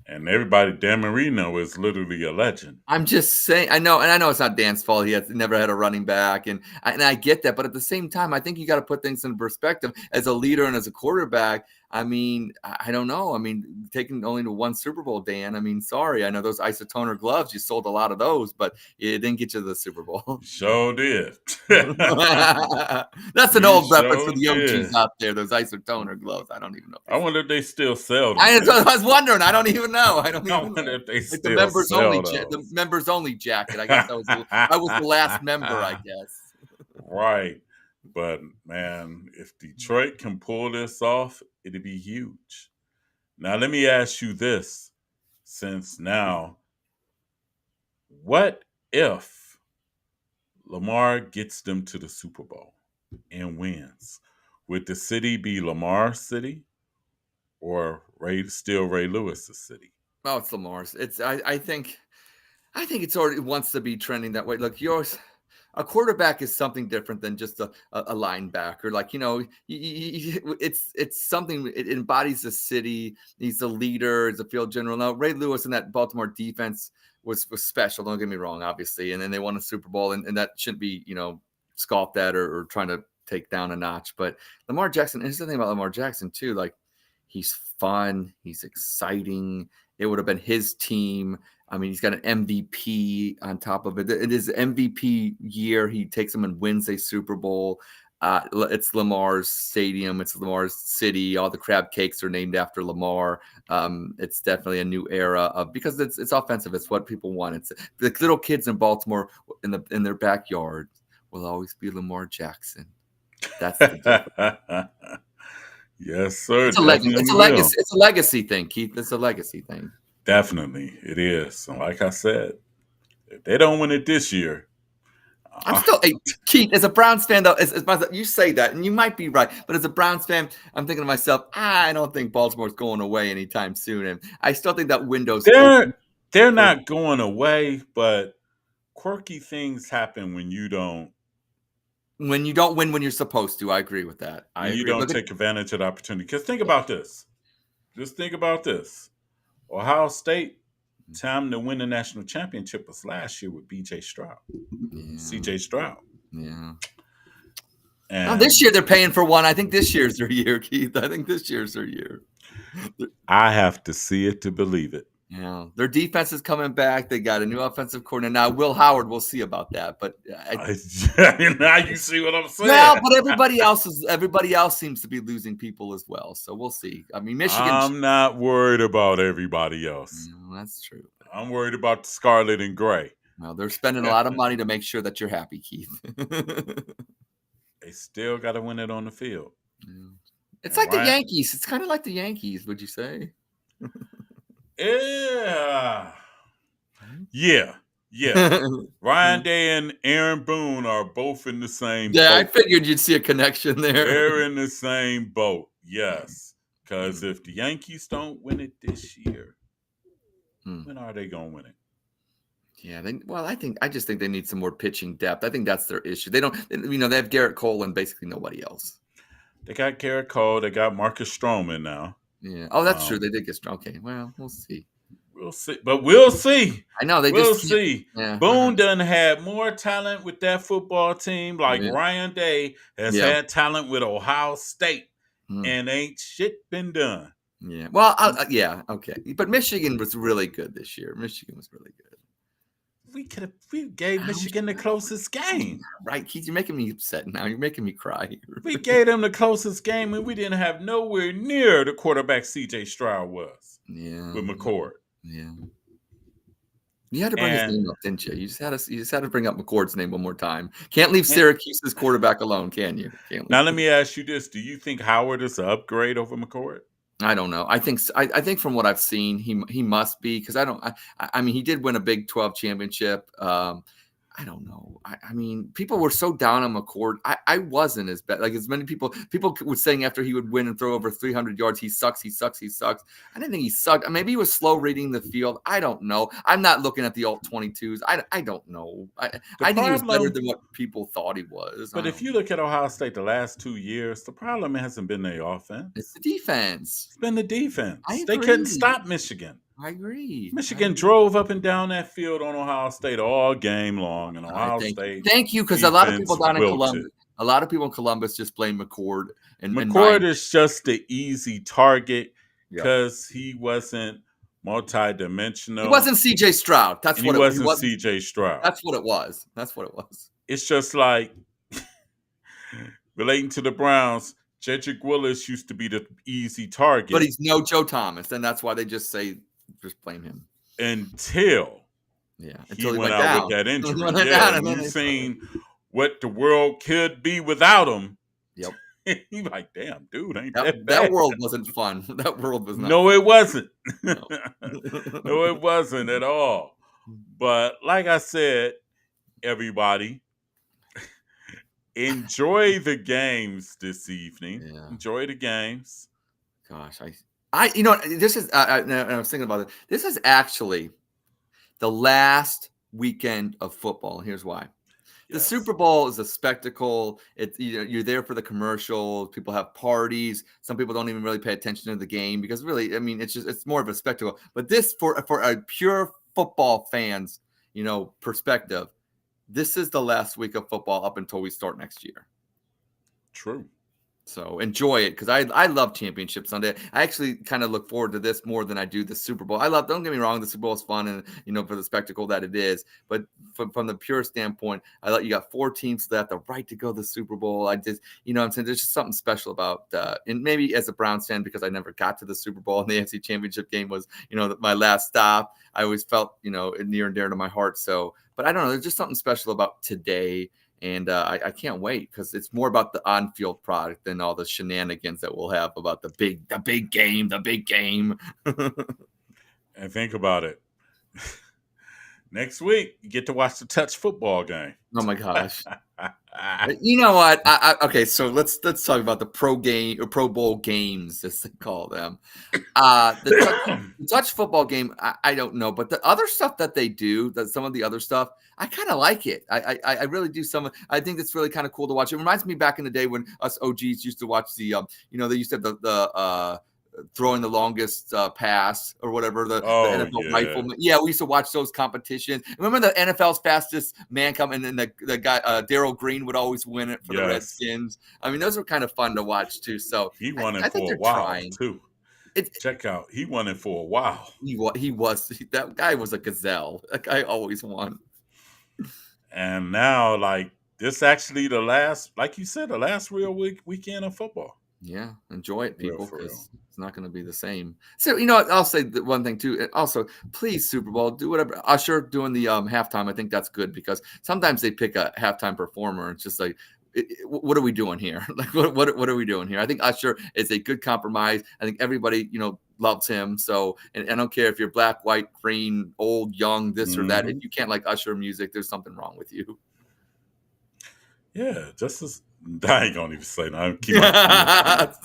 And everybody, Dan Marino is literally a legend. I'm just saying, I know it's not Dan's fault. He never had a running back, and I get that. But at the same time, I think you got to put things in perspective. As a leader and as a quarterback, I mean, I don't know. I mean, taking only to 1 Super Bowl, Dan. I mean, sorry. I know those isotoner gloves, you sold a lot of those, but it didn't get you to the Super Bowl. Sure did. That's an old reference for the OGs out there, those isotoner gloves. I don't even know. I wonder if they still sell them. I was wondering. I don't even know. I wonder if they still the members sell only those. the members only jacket. I guess I was the last member, I guess. Right. But man, if Detroit can pull this off, it'd be huge. Now let me ask you this, since now, what if Lamar gets them to the Super Bowl and wins? Would the city be Lamar's city or still Ray Lewis's city? Oh, it's Lamar's. I think it's already wants to be trending that way. Look, a quarterback is something different than just a linebacker. Like, it's something, it embodies the city. He's a leader, he's a field general. Now, Ray Lewis in that Baltimore defense was special. Don't get me wrong, obviously. And then they won a Super Bowl, and that shouldn't be, scoffed at or trying to take down a notch. But Lamar Jackson, and here's the thing about Lamar Jackson too, like, he's fun, he's exciting. It would have been his team. I mean, he's got an MVP on top of it. It is MVP year. He takes them and wins a Super Bowl. It's Lamar's stadium. It's Lamar's city. All the crab cakes are named after Lamar. It's definitely a new era because it's offensive. It's what people want. It's the little kids in Baltimore in their backyard will always be Lamar Jackson. That's the yes, sir. It's a legacy thing, Keith. It's a legacy thing. Definitely, it is. And like I said, if they don't win it this year, I'm still Keith. As a Browns fan, though, you say that, and you might be right. But as a Browns fan, I'm thinking to myself, I don't think Baltimore's going away anytime soon, and I still think that window's they're not going away. But quirky things happen when you don't. When you don't win when you're supposed to. I agree with that. You don't take advantage of the opportunity. Because think about this. Just think about this. Ohio State, time to win the national championship was last year with B.J. Stroud. Yeah. C.J. Stroud. Yeah. And now, this year they're paying for one. I think this year's their year, Keith. I think this year's their year. I have to see it to believe it. Yeah, their defense is coming back. They got a new offensive coordinator now. Will Howard, we'll see about that. But now you see what I'm saying. Well, but everybody else seems to be losing people as well. So we'll see. I mean, Michigan. I'm not worried about everybody else. No, that's true. I'm worried about the Scarlet and Gray. Well, they're spending a lot of money to make sure that you're happy, Keith. They still got to win it on the field. Yeah. It's like the Yankees. It's kind of like the Yankees, would you say? Yeah. Ryan Day and Aaron Boone are both in the same boat. I figured you'd see a connection there. They're in the same boat, yes. Because if the Yankees don't win it this year, when are they going to win it? Yeah, I just think they need some more pitching depth. I think that's their issue. They don't, they have Garrett Cole and basically nobody else. They got Garrett Cole. They got Marcus Stroman now. Yeah. Oh, that's true. They did get strong. Okay. Well, we'll see. We'll see. But we'll see. I know. We'll see. Yeah. Boone done had more talent with that football team. Like Ryan Day has had talent with Ohio State. And ain't shit been done. Yeah. Well, yeah. Okay. But Michigan was really good this year. Michigan was really good. We gave Michigan the closest game. Right, Keith, you're making me upset now. You're making me cry. We gave them the closest game, and we didn't have nowhere near the quarterback C.J. Stroud was. Yeah. With McCord. Yeah. You had to bring his name up, didn't you? You just had to bring up McCord's name one more time. Can't leave Syracuse's quarterback alone, can you? Now let me ask you this: do you think Howard is an upgrade over McCord? I don't know. I think from what I've seen, he must be, because I mean, he did win a Big 12 championship. I don't know. I mean, people were so down on McCord. I wasn't as bad. Like, as many people were saying after he would win and throw over 300 yards, he sucks. I didn't think he sucked. Maybe he was slow reading the field. I don't know. I'm not looking at the alt 22s. I don't know. I think he was better than what people thought he was. But if you look at Ohio State the last 2 years, the problem hasn't been their offense. It's the defense. It's been the defense. I They agree. couldn't stop Michigan. I agree. Michigan drove up and down that field on Ohio State all game long, and Ohio State. Thank you, because a lot of people down in Columbus, a lot of people in Columbus just blame McCord. And McCord is just the easy target because he wasn't multidimensional. He wasn't C.J. Stroud. He wasn't C.J. Stroud. That's what it was. It's just like relating to the Browns. Jedrick Willis used to be the easy target, but he's no Joe Thomas, and that's why they just blame him until he went out with that injury. And you've seen what the world could be without him. Yep. He's like, damn, dude, ain't that bad? That world wasn't fun. That world was not. No, fun. it wasn't. No. No, it wasn't at all. But like I said, everybody, enjoy the games this evening. Yeah. Enjoy the games. Gosh, this is. I was thinking about it. This is actually the last weekend of football. Here's why. The Super Bowl is a spectacle. You're there for the commercials. People have parties. Some people don't even really pay attention to the game because really, I mean, it's more of a spectacle. But this, for a pure football fans, perspective, this is the last week of football up until we start next year. True. So enjoy it, because I love Championship Sunday. I actually kind of look forward to this more than I do the Super Bowl. Don't get me wrong, the Super Bowl is fun and for the spectacle that it is. But from the pure standpoint, you got 4 teams that have the right to go to the Super Bowl. I just, I'm saying there's just something special about and maybe as a Browns fan, because I never got to the Super Bowl and the AFC Championship game was, my last stop. I always felt, near and dear to my heart. So, but I don't know, there's just something special about today. And I can't wait, because it's more about the on-field product than all the shenanigans that we'll have about the big game. And think about it. Next week, you get to watch the touch football game. Oh my gosh! You know what? Okay, so let's talk about the Pro Bowl games, as they call them. The touch football game, I don't know, but the other stuff that they do, some of the other stuff, I kind of like it. I really do. I think it's really kind of cool to watch. It reminds me back in the day when us OGs used to watch the, they used to have the throwing the longest pass or whatever, the NFL rifle. Yeah, we used to watch those competitions. Remember the NFL's fastest man coming, and the guy Darryl Green would always win it for the Redskins. I mean, those were kind of fun to watch too. So he won it for a while too. Check out, he won it for a while. That guy was a gazelle. That guy always won. And now, like, this actually the last, like you said, the last real weekend of football. Yeah, enjoy it, people, because it's not going to be the same. So, I'll say one thing too. Also, please, Super Bowl, do whatever. Usher doing the halftime, I think that's good, because sometimes they pick a halftime performer. It's just like, what are we doing here? Like, what are we doing here? I think Usher is a good compromise. I think everybody, loves him. So, and I don't care if you're black, white, green, old, young, this or that. If you can't like Usher music, there's something wrong with you. Yeah, just as I ain't gonna even say that.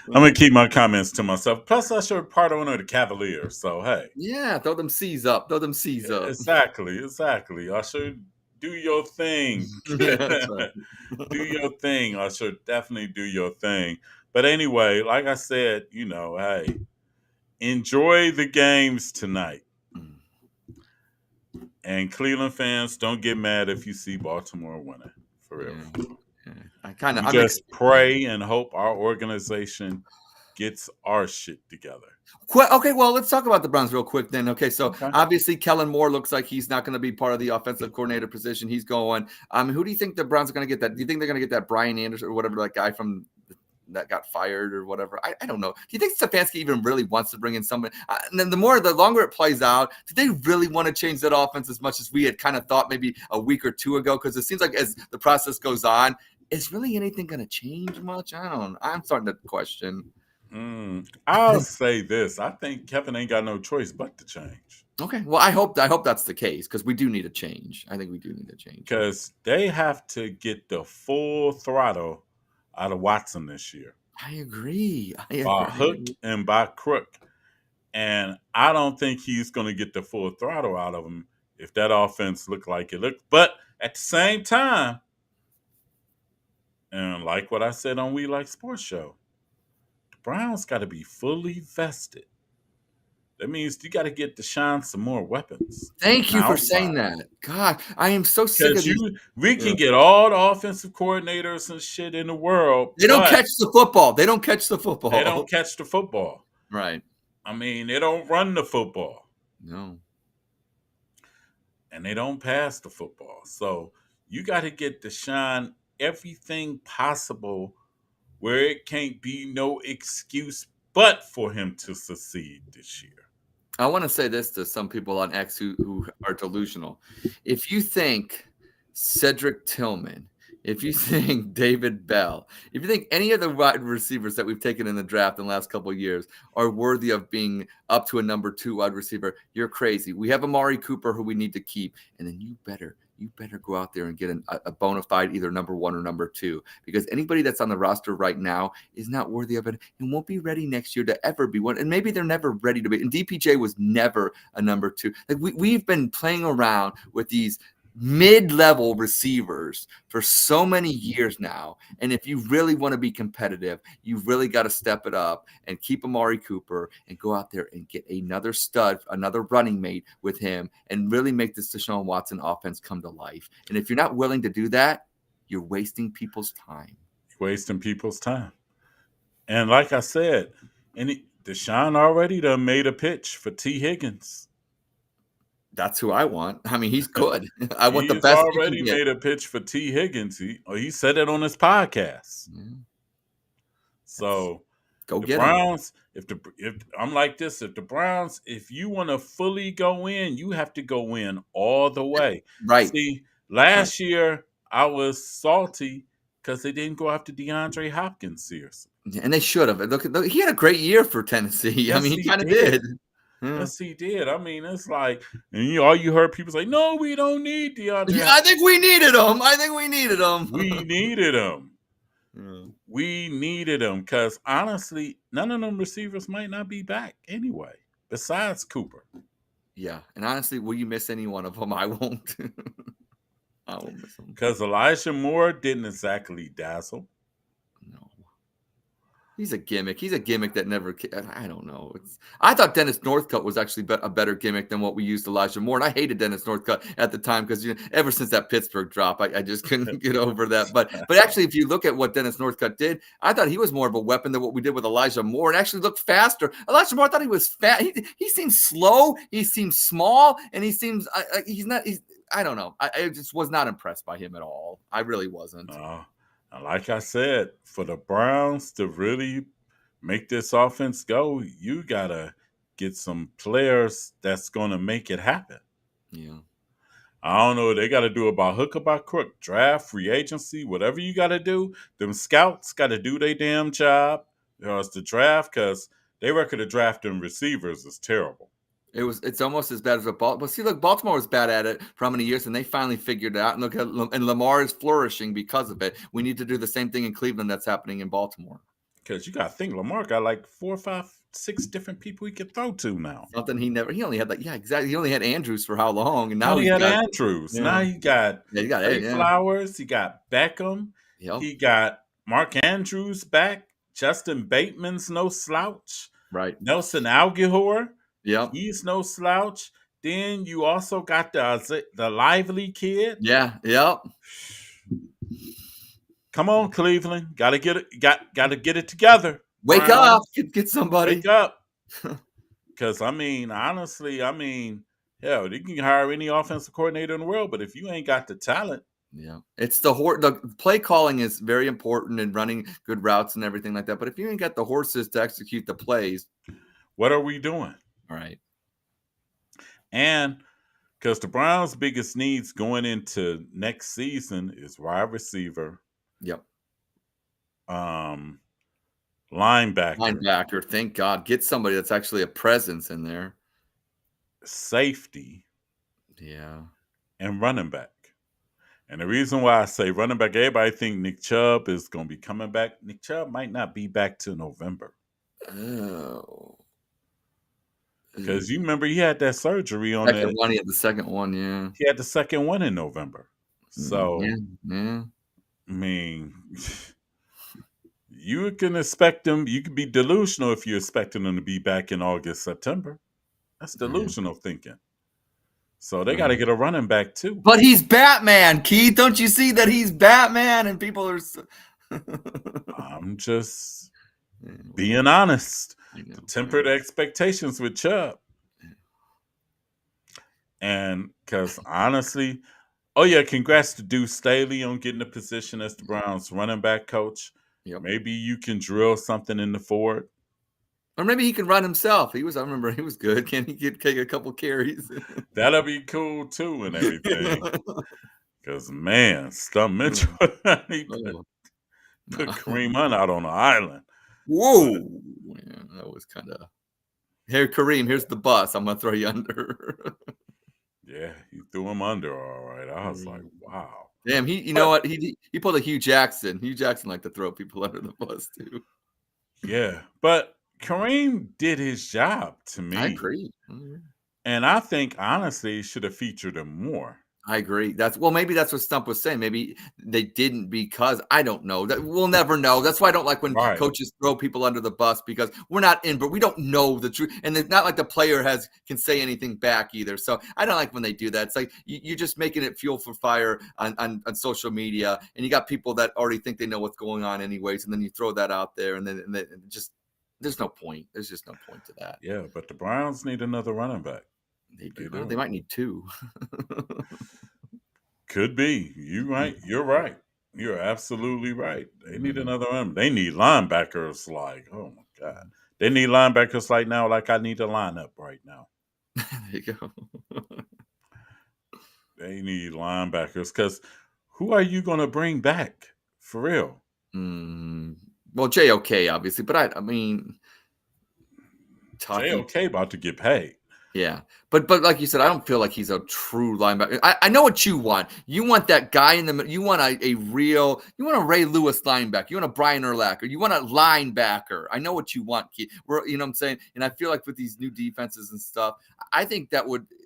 I'm gonna keep my comments to myself. Plus, Usher part owner of the Cavaliers, so hey. Yeah, throw them C's up. Exactly. Usher, do your thing. Do your thing, Usher. Definitely do your thing. But anyway, like I said, hey, enjoy the games tonight. And Cleveland fans, don't get mad if you see Baltimore winning. For real. Yeah. I just pray and hope our organization gets our shit together. Okay, well, let's talk about the Browns real quick then. Okay, so Okay. obviously Kellen Moore looks like he's not going to be part of the offensive coordinator position. He's going. Who do you think the Browns are going to get that? Do you think they're going to get that Brian Anderson or whatever, that guy from that got fired or whatever? I don't know. Do you think Stefanski even really wants to bring in somebody? And then the longer it plays out, do they really want to change that offense as much as we had kind of thought maybe a week or two ago? Because it seems like as the process goes on, is really anything going to change much? I'm starting to question. I'll say this. I think Kevin ain't got no choice but to change. Okay. Well, I hope that's the case because we do need a change. I think we do need a change. Because they have to get the full throttle out of Watson this year. I agree. By hook and by crook. And I don't think he's going to get the full throttle out of him if that offense looked like it looked. But at the same time, and like what I said on We Like Sports Show, the Browns got to be fully vested. That means you got to get Deshaun some more weapons. Thank you for saying that. God, I am so sick of these. We can get all the offensive coordinators and shit in the world. They don't catch the football. They don't catch the football. They don't catch the football. Right. I mean, they don't run the football. No. And they don't pass the football. So you got to get Deshaun everything possible where it can't be no excuse but for him to succeed this year. I want to say this to some people on X who are delusional. If you think Cedric Tillman, if you think David Bell, if you think any of the wide receivers that we've taken in the draft in the last couple of years are worthy of being up to a number 2 wide receiver, you're crazy. We have Amari Cooper who we need to keep, and then you better go out there and get a bona fide either number 1 or number 2, because anybody that's on the roster right now is not worthy of it and won't be ready next year to ever be one. And maybe they're never ready to be. And DPJ was never a number 2. Like we've been playing around with these mid-level receivers for so many years now. And if you really want to be competitive, you've really got to step it up and keep Amari Cooper and go out there and get another stud, another running mate with him and really make this Deshaun Watson offense come to life. And if you're not willing to do that, you're wasting people's time. And like I said, Deshaun already done made a pitch for T. Higgins. That's who I want. I mean, he's good. I want the best. He's already made a pitch for T. Higgins. He said it on his podcast. Yeah. So go the get Browns. If I'm like this, if you want to fully go in, you have to go in all the way. Right. See, last year I was salty because they didn't go after DeAndre Hopkins seriously. And they should have. Look, he had a great year for Tennessee. Yes, I mean, he kind of did. Yes, he did. I mean, it's like, and all you heard people say, "No, we don't need DeAndre." Yeah, I think we needed him. We needed him. We needed him because honestly, none of them receivers might not be back anyway. Besides Cooper. Yeah, and honestly, will you miss any one of them? I won't. I won't miss them because Elijah Moore didn't exactly dazzle. No. He's a gimmick. He's a gimmick that never – I don't know. I thought Dennis Northcutt was actually a better gimmick than what we used Elijah Moore. And I hated Dennis Northcutt at the time because ever since that Pittsburgh drop, I just couldn't get over that. But actually, if you look at what Dennis Northcutt did, I thought he was more of a weapon than what we did with Elijah Moore. And actually looked faster. Elijah Moore, I thought he was fat. He seems slow. He seems small. And he seems he's not – I don't know. I just was not impressed by him at all. I really wasn't. Like I said, for the Browns to really make this offense go, you got to get some players that's going to make it happen. Yeah. I don't know. They got to do it by hook or by crook. Draft, free agency, whatever you got to do. Them scouts got to do their damn job. It's the draft because their record of drafting receivers is terrible. It's almost as bad as Baltimore. But see, look, Baltimore was bad at it for how many years, and they finally figured it out. And look, and Lamar is flourishing because of it. We need to do the same thing in Cleveland that's happening in Baltimore. Because you got to think, Lamar got like 4, 5, 6 different people he could throw to now. Something he only had exactly. He only had Andrews for how long? And now he had Andrews. Yeah. Now he got Flowers. He got Beckham. Yep. He got Mark Andrews back. Justin Bateman's no slouch. Right. Nelson Aguilar. Yeah, he's no slouch. Then you also got the Lively kid. Yeah, yep. Come on, Cleveland, gotta get it together. Wake up, get somebody. Wake up. Because, honestly, hell, you can hire any offensive coordinator in the world, but if you ain't got the talent. Yeah, it's the play calling is very important and running good routes and everything like that. But if you ain't got the horses to execute the plays, what are we doing? All right. And because the Browns' biggest needs going into next season is wide receiver. Yep. Linebacker. Thank God. Get somebody that's actually a presence in there. Safety. Yeah. And running back. And the reason why I say running back, everybody think Nick Chubb is going to be coming back. Nick Chubb might not be back till November. Oh. Because you remember he had that surgery on second one. He had the second one, yeah. He had the second one in November. So, yeah. You can expect him. You can be delusional if you're expecting him to be back in August, September. That's delusional thinking. So they got to get a running back too. But he's Batman, Keith. Don't you see that he's Batman? And people are. I'm just being honest. Temper the expectations with Chubb. And because honestly, congrats to Deuce Staley on getting a position as the Browns running back coach. Yep. Maybe you can drill something in the Ford. Or maybe he can run himself. I remember he was good. Can he take a couple carries? That'll be cool too and everything. Because Stump Mitchell, he put Kareem Hunt out on the island. Whoa. Yeah, that was kind of. Here, Kareem, here's the bus. I'm going to throw you under. Yeah, he threw him under all right. I was like, wow. Damn, you know what? He pulled a Hugh Jackson. Hugh Jackson liked to throw people under the bus too. Yeah, but Kareem did his job to me. I agree. And I think, honestly, he should have featured him more. I agree. Maybe that's what Stump was saying. Maybe they didn't because I don't know. We'll never know. That's why I don't like when coaches throw people under the bus because we're not in, but we don't know the truth. And it's not like the player can say anything back either. So I don't like when they do that. It's like you're just making it fuel for fire on social media, and you got people that already think they know what's going on anyways, and then you throw that out there, and then just there's no point. There's just no point to that. Yeah, but the Browns need another running back. They do. They might need two. Could be. You're right. You're absolutely right. They need another one. They need linebackers like, oh my God. They need linebackers like now, like I need a lineup right now. There you go. They need linebackers because who are you going to bring back for real? Well, JOK obviously, but JOK about to get paid. Yeah, but like you said, I don't feel like he's a true linebacker. I know what you want. You want that guy in the middle. You want a Ray Lewis linebacker. You want a Brian Urlacher. You want a linebacker. I know what you want, Keith. You know what I'm saying? And I feel like with these new defenses and stuff, I think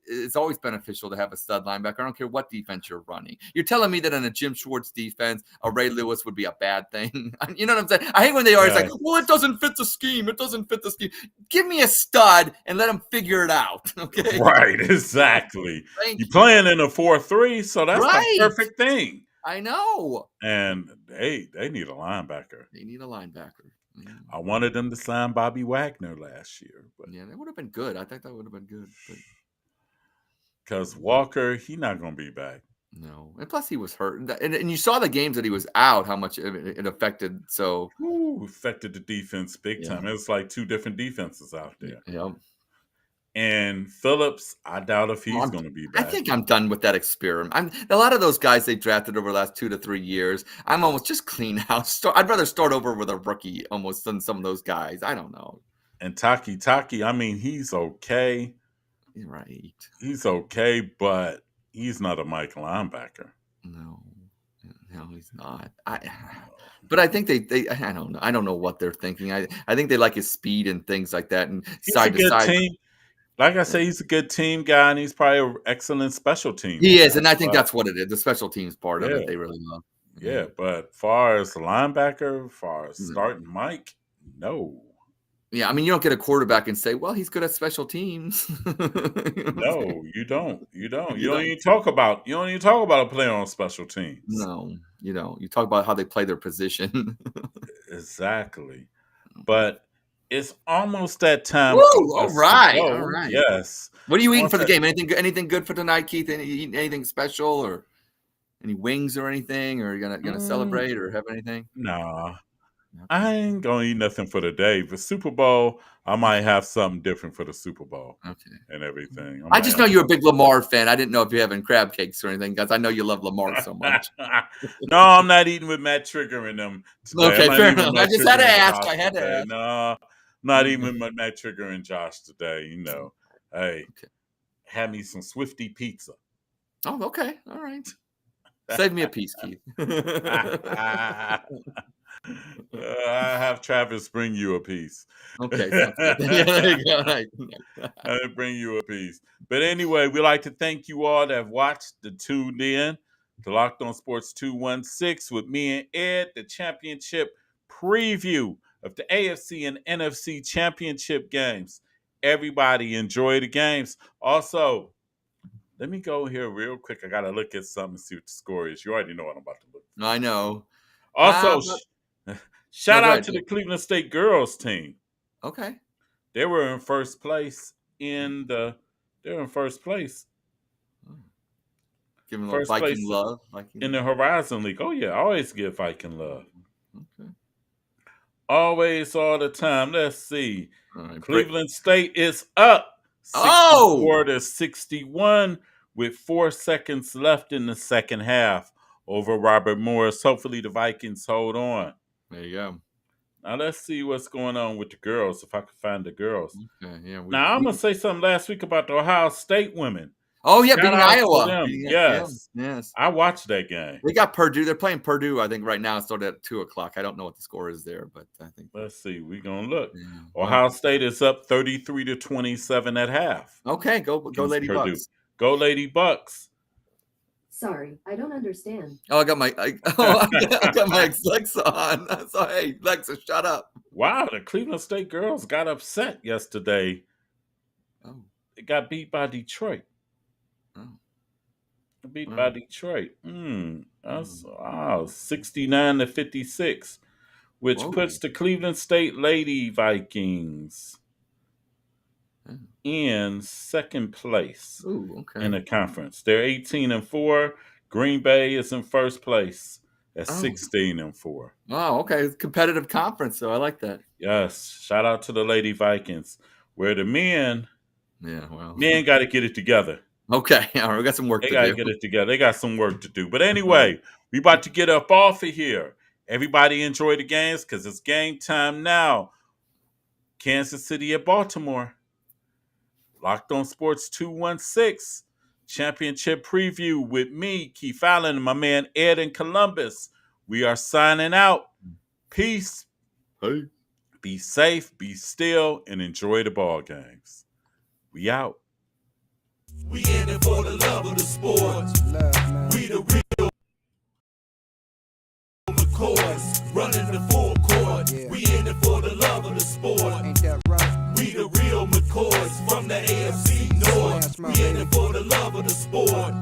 it's always beneficial to have a stud linebacker. I don't care what defense you're running. You're telling me that in a Jim Schwartz defense, a Ray Lewis would be a bad thing. You know what I'm saying? I hate when they are. It's like, well, it doesn't fit the scheme. It doesn't fit the scheme. Give me a stud and let him figure it out. Okay. Right. Exactly. You're playing in a 4-3, so that's the perfect thing. I know. And they need a linebacker. They need a linebacker. I wanted them to sign Bobby Wagner last year, but yeah, that would have been good. I think that would have been good. Because Walker, he's not going to be back. No, and plus he was hurt, and you saw the games that he was out, how much it affected. So affected the defense big time. It was like two different defenses out there. Yeah. And Phillips, I doubt if he's going to be back. I think I'm done with that experiment. A lot of those guys they drafted over the last 2 to 3 years. I'm almost just clean house. I'd rather start over with a rookie almost than some of those guys. I don't know. And Taki, he's okay. You're right. He's okay, but he's not a Mike linebacker. No, he's not. But I think they I don't know. I don't know what they're thinking. I think they like his speed and things like that. And he's side to side. Team. Like I say, he's a good team guy, and he's probably an excellent special team. He is, and I think that's what it is. The special teams part of it, they really love. Yeah, but far as linebacker, far as starting Mike, no. Yeah, you don't get a quarterback and say, well, he's good at special teams. No, you don't. You don't even talk about a player on special teams. No, you don't. You talk about how they play their position. Exactly. but it's almost that time. Woo, all right. Yes. What are you eating for the game? Anything good for tonight, Keith? Anything special or any wings or anything? Or are you gonna celebrate or have anything? Nah. Okay. I ain't gonna eat nothing for the day. For Super Bowl, I might have something different for the Super Bowl. Okay. And everything. I just know you're a big Lamar fan. I didn't know if you're having crab cakes or anything, because I know you love Lamar so much. No, I'm not eating with Matt Trigger and them today. Okay, fair enough. I just had to ask. I had to ask. No, not even with Matt Trigger and Josh today. You know, hey, have me some Swifty pizza. Oh, okay. All right. Save me a piece, Keith. I have Travis bring you a piece. Okay. Yeah, there you go. Right. I'll bring you a piece. But anyway, we'd like to thank you all that have watched, that tuned in to Locked On Sports 216 with me and Ed, the championship preview of the AFC and NFC championship games. Everybody enjoy the games. Also, let me go here real quick. I got to look at something and see what the score is. You already know what I'm about to look for. I know. Also, shout out to the Cleveland State girls team. Okay. They were in first place They're in first place. Giving a little Viking love. In the Horizon League. Oh, yeah. I always give Viking love. Okay. Always, all the time. Let's see. Right, Cleveland State is up 64-61 with 4 seconds left in the second half over Robert Morris. Hopefully the Vikings hold on. There you go. Now let's see what's going on with the girls, if I can find the girls. Okay, yeah. Now I'm going to say something last week about the Ohio State women. Oh, yeah, beating Iowa. Yes. I watched that game. They got Purdue. They're playing Purdue, I think, right now. It started at 2 o'clock. I don't know what the score is there, but I think. Let's see. We're going to look. Yeah. Ohio State is up 33-27 at half. Okay, go Lady Purdue. Bucks. Go Lady Bucks. Sorry, I don't understand. Oh, I got my Alexa on. So, hey, Alexa, shut up. Wow, the Cleveland State girls got upset yesterday. Oh. They got beat by Detroit. Oh. Beat by Detroit. That's 69-56, which puts the Cleveland State Lady Vikings in second place in the conference. They're 18-4. Green Bay is in first place at 16-4. Wow, okay. It's a competitive conference, so I like that. Yes. Shout out to the Lady Vikings. Where the men got to get it together. Okay, all right, we got some work to do. They got to get it together. They got some work to do. But anyway, we about to get up off of here. Everybody enjoy the games because it's game time now. Kansas City at Baltimore. Locked On Sports 216. Championship preview with me, Keith Allen, and my man Ed in Columbus. We are signing out. Peace. Hey. Be safe, be still, and enjoy the ball games. We out. We in it for the love of the sport. We the real McCoys, running the full court. We in it for the love of the sport. Ain't that right? We the real McCoys from the AFC North. We in it for the love of the sport.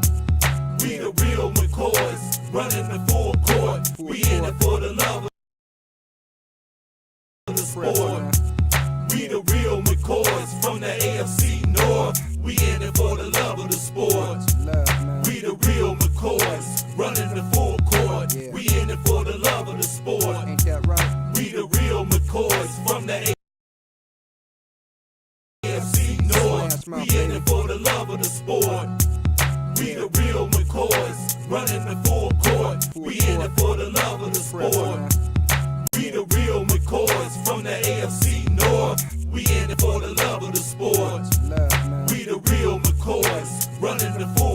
We the real McCoys, running the full court. We in it for the love of the sport. We the real McCoys from the AFC North. We in it for the love of the sport. We the real McCoys, running the full court. We in it for the love of the sport. Ain't that right? We the real McCoys from the AFC North. We in it for the love of the sport. We the real McCoys, running the full court. We in it for the love of the sport. We the real McCoys from the AFC North. We in it for the love of the sport. We the real McCoys, running the full